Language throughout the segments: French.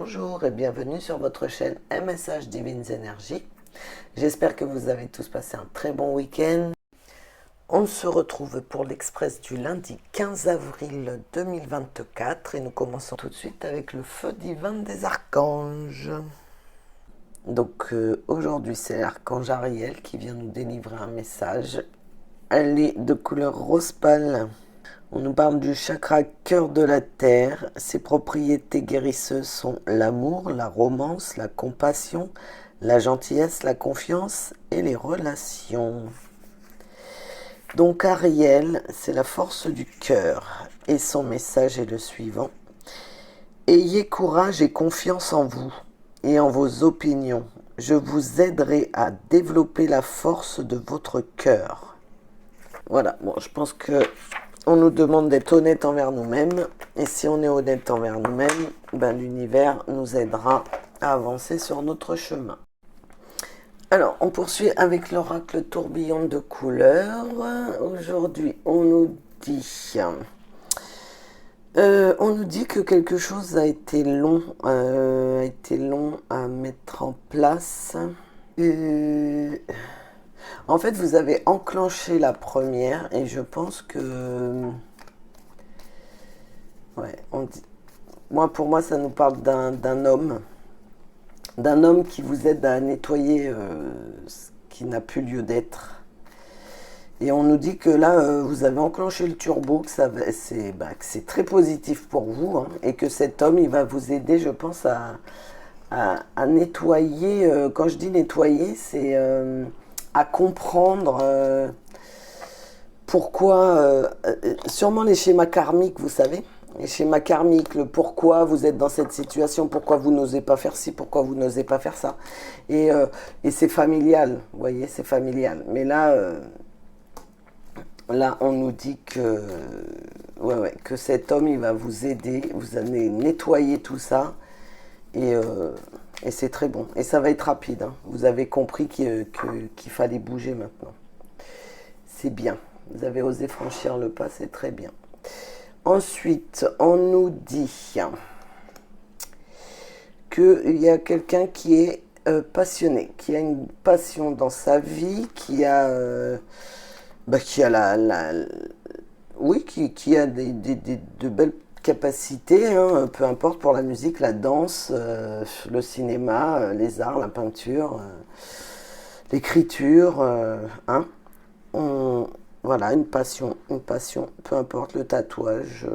Bonjour et bienvenue sur votre chaîne MSH Divines Énergies. J'espère que vous avez tous passé un très bon week-end. On se retrouve pour l'Express du lundi 15 avril 2024 et nous commençons tout de suite avec le feu divin des archanges. Donc aujourd'hui c'est l'archange Ariel qui vient nous délivrer un message. Elle est de couleur rose pâle. On nous parle du chakra cœur de la terre. Ses propriétés guérisseuses sont l'amour, la romance, la compassion, la gentillesse, la confiance et les relations. Donc Ariel, c'est la force du cœur et son message est le suivant. Ayez courage et confiance en vous et en vos opinions. Je vous aiderai à développer la force de votre cœur. Voilà, bon, je pense que on nous demande d'être honnête envers nous-mêmes. Et si on est honnête envers nous-mêmes, ben, l'univers nous aidera à avancer sur notre chemin. Alors, on poursuit avec l'oracle tourbillon de couleurs. Aujourd'hui, on nous dit que quelque chose a été long à mettre en place. En fait, vous avez enclenché la première et je pense que... Ouais, pour moi, ça nous parle d'un homme. D'un homme qui vous aide à nettoyer ce qui n'a plus lieu d'être. Et on nous dit que là, vous avez enclenché le turbo, que c'est très positif pour vous. Hein, et que cet homme, il va vous aider, je pense, à nettoyer. Quand je dis nettoyer, c'est... à comprendre pourquoi, sûrement les schémas karmiques, vous savez, les schémas karmiques, le pourquoi vous êtes dans cette situation, pourquoi vous n'osez pas faire ci, pourquoi vous n'osez pas faire ça. Et c'est familial, vous voyez, c'est familial. Mais là, on nous dit que, que cet homme, il va vous aider, vous allez nettoyer tout ça. Et c'est très bon. Et ça va être rapide. Hein. Vous avez compris qu'il fallait bouger maintenant. C'est bien. Vous avez osé franchir le pas, c'est très bien. Ensuite, on nous dit qu'il y a quelqu'un qui est passionné, qui a une passion dans sa vie, qui a de belles capacités, hein, peu importe, pour la musique, la danse, le cinéma, les arts, la peinture, l'écriture, hein. Voilà, une passion, peu importe, le tatouage,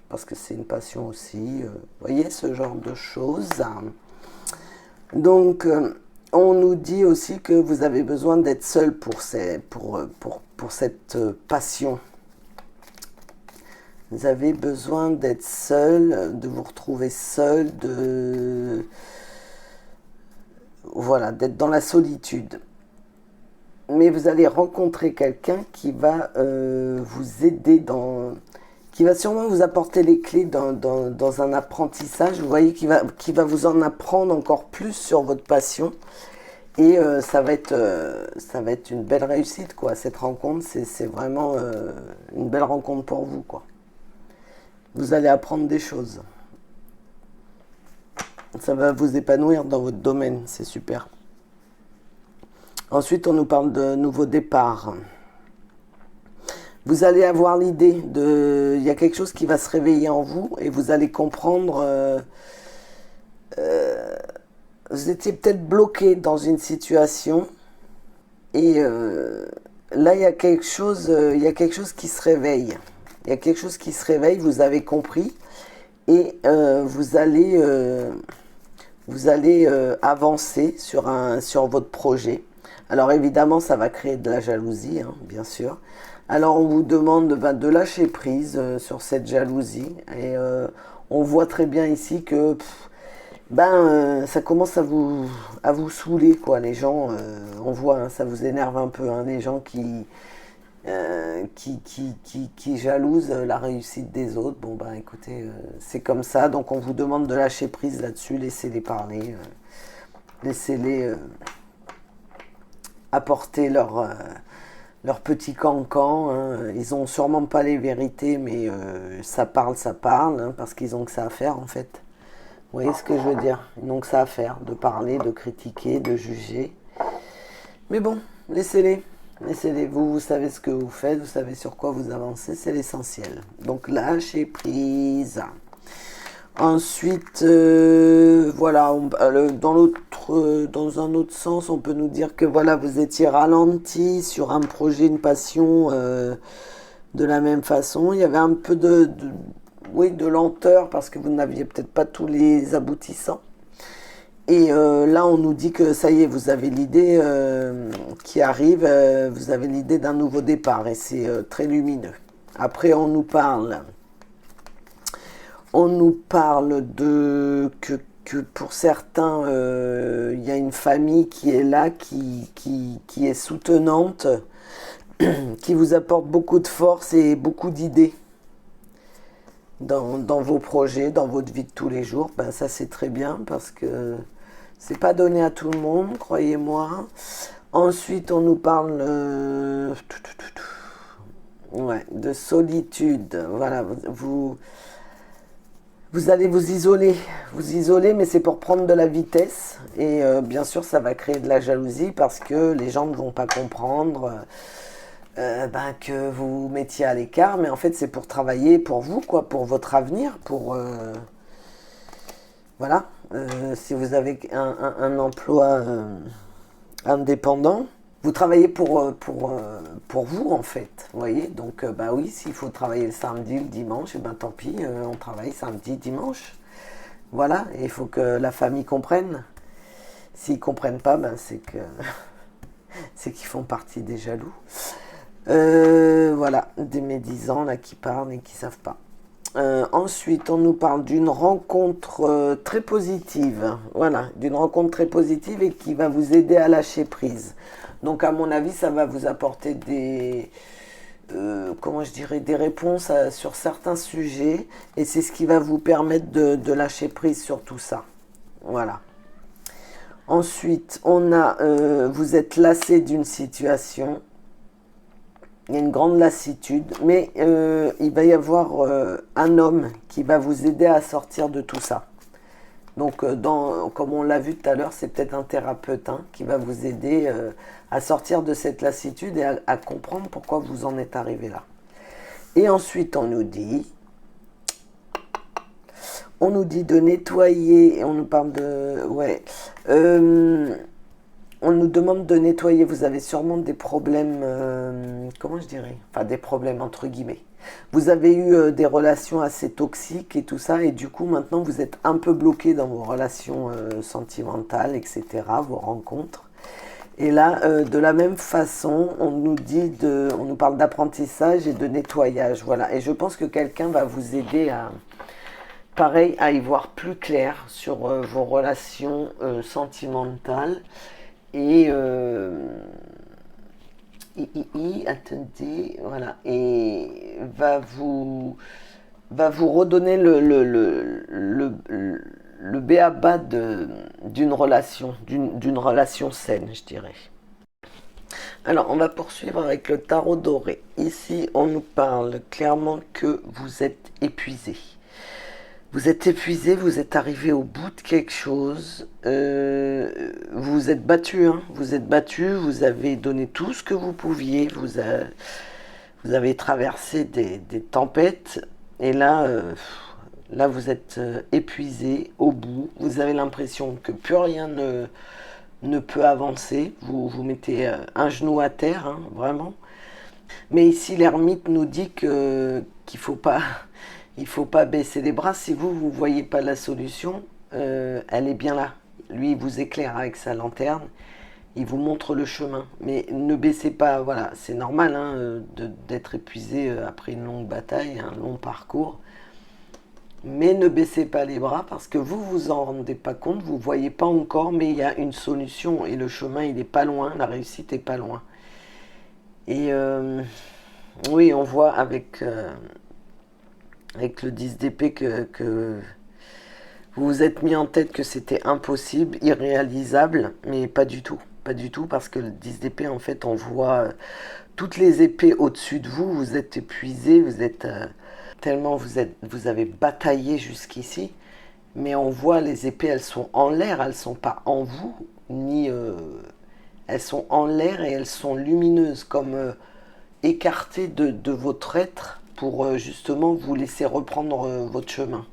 parce que c'est une passion aussi, vous voyez, ce genre de choses. Donc, on nous dit aussi que vous avez besoin d'être seul pour cette passion. Vous avez besoin d'être seul, de vous retrouver seul, voilà, d'être dans la solitude. Mais vous allez rencontrer quelqu'un qui va vous aider qui va sûrement vous apporter les clés dans un apprentissage. Vous voyez, qui va vous en apprendre encore plus sur votre passion. Et ça va être une belle réussite, quoi. Cette rencontre, c'est vraiment une belle rencontre pour vous, quoi. Vous allez apprendre des choses. Ça va vous épanouir dans votre domaine, c'est super. Ensuite, on nous parle de nouveau départ. Vous allez avoir l'idée il y a quelque chose qui va se réveiller en vous et vous allez comprendre... vous étiez peut-être bloqué dans une situation et là, il y a quelque chose qui se réveille. Il y a quelque chose qui se réveille, vous avez compris, et vous allez avancer sur votre projet. Alors évidemment, ça va créer de la jalousie, hein, bien sûr. Alors on vous demande de lâcher prise sur cette jalousie, et on voit très bien ici que ça commence à vous saouler, quoi. Les gens, on voit, hein, ça vous énerve un peu, hein, les gens qui jalousent la réussite des autres. Bon, écoutez, c'est comme ça. Donc, on vous demande de lâcher prise là-dessus. Laissez-les parler. Laissez-les apporter leur petit cancan. Hein. Ils n'ont sûrement pas les vérités, mais ça parle, hein, parce qu'ils ont que ça à faire, en fait. Vous voyez ce que je veux dire? Donc ça à faire, de parler, de critiquer, de juger. Mais bon, laissez-les. Laissez-les. Vous savez ce que vous faites, vous savez sur quoi vous avancez, c'est l'essentiel. Donc lâchez prise. Ensuite, voilà, dans un autre sens, on peut nous dire que voilà, vous étiez ralenti sur un projet, une passion, de la même façon. Il y avait un peu oui, de lenteur parce que vous n'aviez peut-être pas tous les aboutissants. Et là, on nous dit que ça y est, vous avez l'idée qui arrive, vous avez l'idée d'un nouveau départ et c'est très lumineux. Après, on nous parle que pour certains, il y a une famille qui est là, qui est soutenante, qui vous apporte beaucoup de force et beaucoup d'idées dans vos projets, dans votre vie de tous les jours. Ben, ça, c'est très bien parce que c'est pas donné à tout le monde, croyez-moi. Ensuite, on nous parle ouais, de solitude. Voilà, vous allez vous isoler, mais c'est pour prendre de la vitesse. Et bien sûr, ça va créer de la jalousie parce que les gens ne vont pas comprendre que vous vous mettiez à l'écart. Mais en fait, c'est pour travailler pour vous, quoi, pour votre avenir, pour voilà. Si vous avez un emploi indépendant, vous travaillez pour vous en fait, vous voyez. Donc bah oui, s'il faut travailler le samedi, le dimanche, et ben tant pis, on travaille samedi, dimanche. Voilà, et il faut que la famille comprenne. S'ils comprennent pas, ben c'est que c'est qu'ils font partie des jaloux. Voilà, des médisants là qui parlent et qui savent pas. Ensuite, on nous parle d'une rencontre très positive. Voilà, d'une rencontre très positive et qui va vous aider à lâcher prise. Donc, à mon avis, ça va vous apporter comment je dirais, des réponses sur certains sujets. Et c'est ce qui va vous permettre de lâcher prise sur tout ça. Voilà. Ensuite, vous êtes lassé d'une situation. Il y a une grande lassitude, mais il va y avoir un homme qui va vous aider à sortir de tout ça. Donc, comme on l'a vu tout à l'heure, c'est peut-être un thérapeute qui va vous aider à sortir de cette lassitude et à comprendre pourquoi vous en êtes arrivé là. Et ensuite, on nous dit de nettoyer, et on nous parle de... Ouais. On nous demande de nettoyer, vous avez sûrement des problèmes, comment je dirais? Enfin, des problèmes entre guillemets. Vous avez eu des relations assez toxiques et tout ça, et du coup, maintenant, vous êtes un peu bloqué dans vos relations sentimentales, etc., vos rencontres. Et là, de la même façon, on nous parle d'apprentissage et de nettoyage, voilà. Et je pense que quelqu'un va vous aider pareil, à y voir plus clair sur vos relations sentimentales. Et attendez, voilà, et va vous redonner le b.a.-ba d'une relation saine, je dirais. Alors, on va poursuivre avec le tarot doré. Ici, on nous parle clairement que vous êtes épuisé. Vous êtes épuisé, vous êtes arrivé au bout de quelque chose, vous êtes battu, vous avez donné tout ce que vous pouviez, vous avez traversé des tempêtes, et là, là vous êtes épuisé, au bout, vous avez l'impression que plus rien ne peut avancer, vous mettez un genou à terre, vraiment. Mais ici, l'ermite nous dit qu'il faut pas... Il ne faut pas baisser les bras. Si vous ne voyez pas la solution, elle est bien là. Lui, il vous éclaire avec sa lanterne. Il vous montre le chemin. Mais ne baissez pas. Voilà, c'est normal d'être épuisé après une longue bataille, un long parcours. Mais ne baissez pas les bras parce que vous vous en rendez pas compte. Vous ne voyez pas encore, mais il y a une solution. Et le chemin, il n'est pas loin. La réussite n'est pas loin. Et oui, on voit avec le 10 d'épée que vous vous êtes mis en tête que c'était impossible, irréalisable, mais pas du tout. Pas du tout, parce que le 10 d'épée, en fait, on voit toutes les épées au-dessus de vous, vous êtes épuisé, vous êtes tellement vous avez bataillé jusqu'ici, mais on voit les épées, elles sont en l'air, elles ne sont pas en vous, ni elles sont en l'air et elles sont lumineuses, comme écartées de votre être pour justement vous laisser reprendre votre chemin.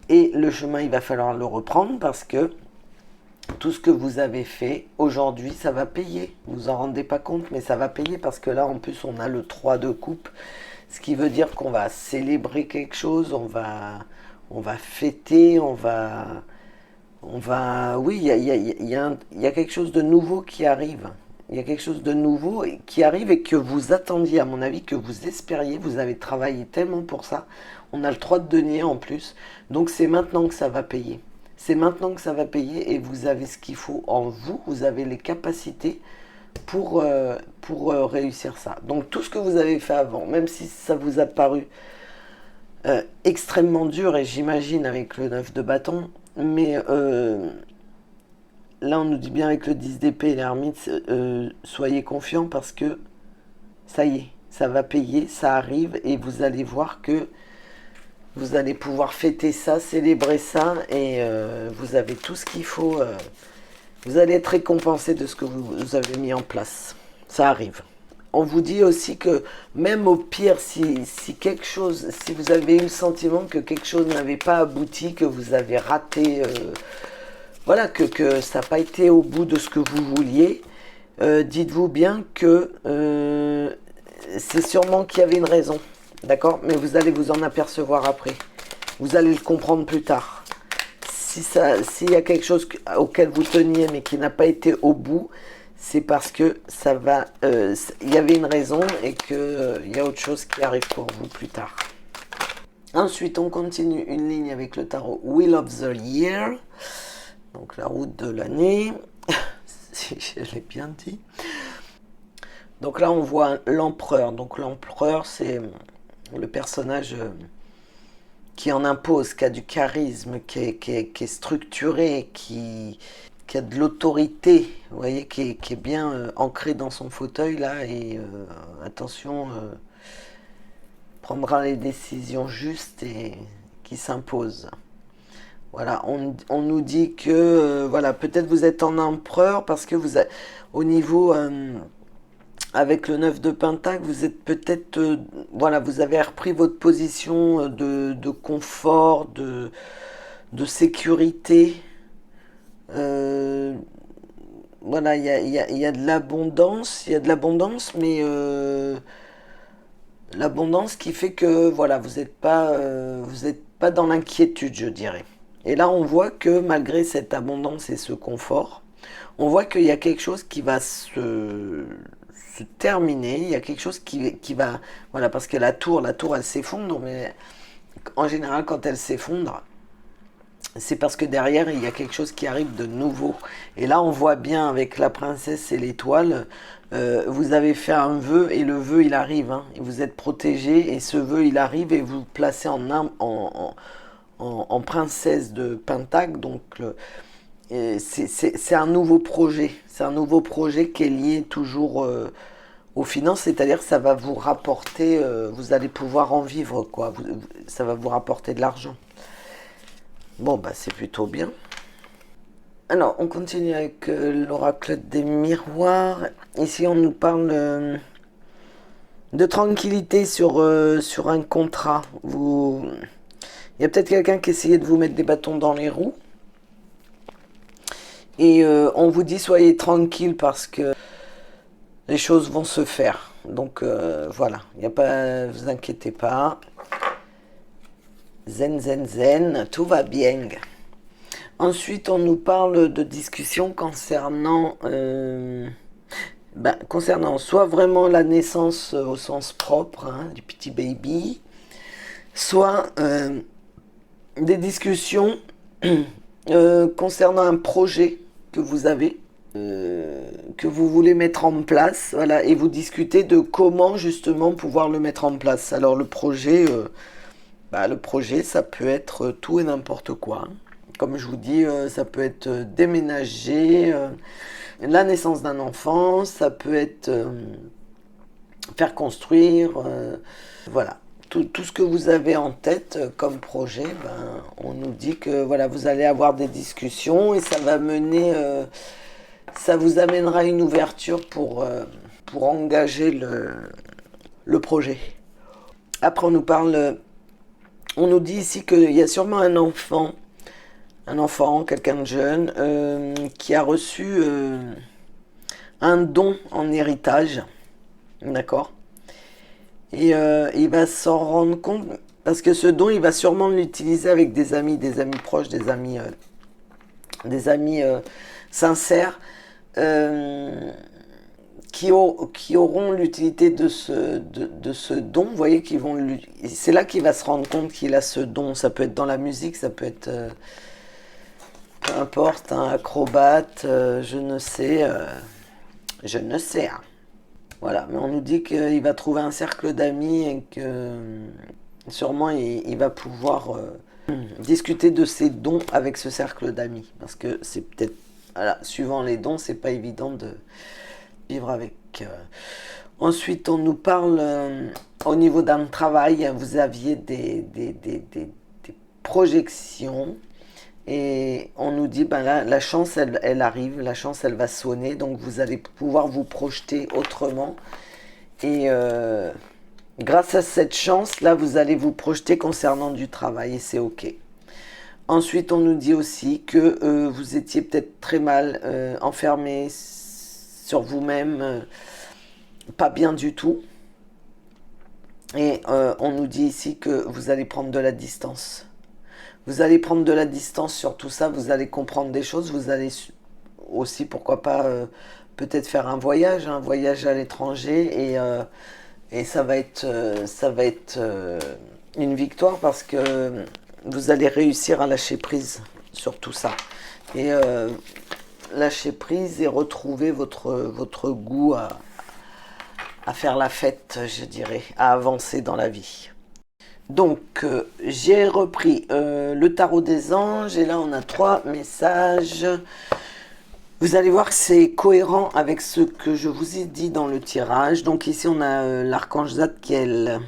Et le chemin, il va falloir le reprendre parce que tout ce que vous avez fait aujourd'hui, ça va payer. Vous vous en rendez pas compte, mais ça va payer parce que là, en plus, on a le 3 de coupe, ce qui veut dire qu'on va célébrer quelque chose, on va fêter, oui, il y a quelque chose de nouveau qui arrive. Il y a quelque chose de nouveau qui arrive et que vous attendiez, à mon avis, que vous espériez. Vous avez travaillé tellement pour ça. On a le 3 de denier en plus. Donc c'est maintenant que ça va payer. C'est maintenant que ça va payer et vous avez ce qu'il faut en vous. Vous avez les capacités pour réussir ça. Donc tout ce que vous avez fait avant, même si ça vous a paru extrêmement dur, et j'imagine avec le 9 de bâton, mais là on nous dit bien avec le 10 d'épée et l'ermite, soyez confiants parce que ça y est, ça va payer, ça arrive et vous allez voir que vous allez pouvoir fêter ça, célébrer ça et vous avez tout ce qu'il faut. Vous allez être récompensé de ce que vous avez mis en place. Ça arrive. On vous dit aussi que même au pire, si quelque chose, si vous avez eu le sentiment que quelque chose n'avait pas abouti, que vous avez raté, voilà, que ça n'a pas été au bout de ce que vous vouliez, dites-vous bien que c'est sûrement qu'il y avait une raison, d'accord? Mais vous allez vous en apercevoir après. Vous allez le comprendre plus tard. S'il y a quelque chose auquel vous teniez mais qui n'a pas été au bout, c'est parce que ça va, il y avait une raison et qu'il y a autre chose qui arrive pour vous plus tard. Ensuite, on continue une ligne avec le tarot Wheel of the Year, donc la roue de l'année, si je l'ai bien dit. Donc là, on voit l'empereur. Donc l'empereur, c'est le personnage qui en impose, qui a du charisme, qui est structuré, qui a de l'autorité, vous voyez, qui est bien ancré dans son fauteuil là, et attention, prendra les décisions justes et qui s'imposent. Voilà, on nous dit que voilà, peut-être vous êtes en empereur parce que vous au niveau avec le 9 de Pentacle, vous êtes peut-être voilà, vous avez repris votre position de confort, de sécurité. Voilà, il y a de l'abondance, mais l'abondance qui fait que voilà, vous êtes pas dans l'inquiétude, je dirais. Et là, on voit que malgré cette abondance et ce confort, on voit qu'il y a quelque chose qui va se terminer. Il y a quelque chose qui va, voilà, parce que la tour, elle s'effondre, mais en général, quand elle s'effondre, c'est parce que derrière, il y a quelque chose qui arrive de nouveau. Et là, on voit bien avec la princesse et l'étoile, vous avez fait un vœu et le vœu, il arrive. Hein, et vous êtes protégé et ce vœu, il arrive et vous placez en princesse de Pentacle. Donc, c'est un nouveau projet. C'est un nouveau projet qui est lié toujours aux finances. C'est-à-dire que ça va vous rapporter, vous allez pouvoir en vivre, quoi. Ça va vous rapporter de l'argent. Bon, bah c'est plutôt bien. Alors, on continue avec l'oracle des miroirs. Ici, on nous parle de tranquillité sur un contrat. Il y a peut-être quelqu'un qui essayait de vous mettre des bâtons dans les roues. Et on vous dit, soyez tranquille parce que les choses vont se faire. Donc, voilà. Il y a pas, vous inquiétez pas. Zen, zen, zen, tout va bien. Ensuite, on nous parle de discussions concernant soit vraiment la naissance au sens propre, hein, du petit baby, soit des discussions concernant un projet que vous avez, que vous voulez mettre en place, voilà, et vous discutez de comment justement pouvoir le mettre en place. Alors le projet, ça peut être tout et n'importe quoi. Hein. Comme je vous dis, ça peut être déménager, la naissance d'un enfant, ça peut être faire construire, voilà. tout ce que vous avez en tête comme projet, on nous dit que voilà, vous allez avoir des discussions et ça va mener, ça vous amènera une ouverture pour engager le projet. Après, on nous dit ici qu'il y a sûrement un enfant, quelqu'un de jeune, qui a reçu un don en héritage, d'accord? Et il va s'en rendre compte, parce que ce don, il va sûrement l'utiliser avec des amis proches, des amis sincères, qui auront l'utilité de ce don. Vous voyez, c'est là qu'il va se rendre compte qu'il a ce don. Ça peut être dans la musique, ça peut être, peu importe, un acrobate, je ne sais, hein. Voilà, mais on nous dit qu'il va trouver un cercle d'amis et que sûrement il va pouvoir discuter de ses dons avec ce cercle d'amis. Parce que c'est peut-être, voilà, suivant les dons, c'est pas évident de vivre avec. Ensuite, on nous parle au niveau d'un travail, vous aviez des projections. Et on nous dit, là, la chance, elle arrive, la chance, elle va sonner, donc vous allez pouvoir vous projeter autrement. Et grâce à cette chance, là, vous allez vous projeter concernant du travail, et c'est OK. Ensuite, on nous dit aussi que vous étiez peut-être très mal enfermé sur vous-même, pas bien du tout. Et on nous dit ici que vous allez prendre de la distance. Vous allez prendre de la distance sur tout ça, vous allez comprendre des choses, vous allez aussi, pourquoi pas, peut-être faire un voyage à l'étranger, et ça va être une victoire parce que vous allez réussir à lâcher prise sur tout ça. Et lâcher prise et retrouver votre goût à faire la fête, je dirais, à avancer dans la vie. Donc, j'ai repris le tarot des anges et là on a 3 messages. Vous allez voir que c'est cohérent avec ce que je vous ai dit dans le tirage. Donc ici on a l'archange Zadkiel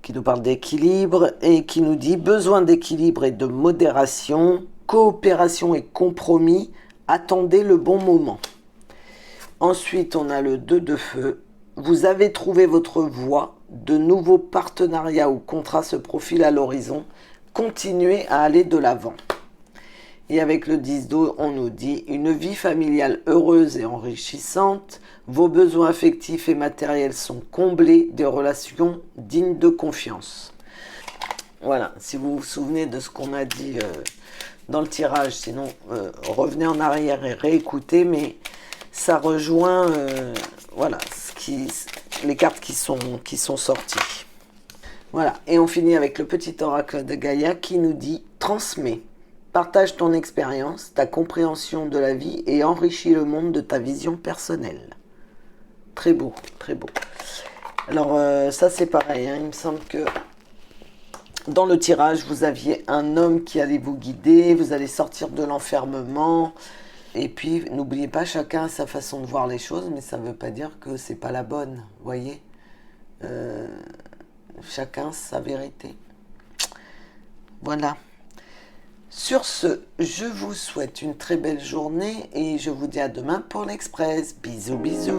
qui nous parle d'équilibre et qui nous dit besoin d'équilibre et de modération, coopération et compromis, attendez le bon moment. Ensuite on a le 2 de feu. Vous avez trouvé votre voie, de nouveaux partenariats ou contrats se profilent à l'horizon, continuez à aller de l'avant. Et avec le 10 d'eau, on nous dit une vie familiale heureuse et enrichissante, vos besoins affectifs et matériels sont comblés, des relations dignes de confiance. Voilà, si vous vous souvenez de ce qu'on a dit dans le tirage, sinon revenez en arrière et réécoutez, mais ça rejoint voilà, les cartes qui sont sorties. Voilà, et on finit avec le petit oracle de Gaïa qui nous dit « Transmets, partage ton expérience, ta compréhension de la vie et enrichis le monde de ta vision personnelle. » Très beau, très beau. Alors ça c'est pareil, il me semble que dans le tirage, vous aviez un homme qui allait vous guider, vous allez sortir de l'enfermement. Et puis, n'oubliez pas, chacun a sa façon de voir les choses, mais ça ne veut pas dire que c'est pas la bonne, voyez. Chacun sa vérité. Voilà. Sur ce, je vous souhaite une très belle journée et je vous dis à demain pour l'Express. Bisous, bisous.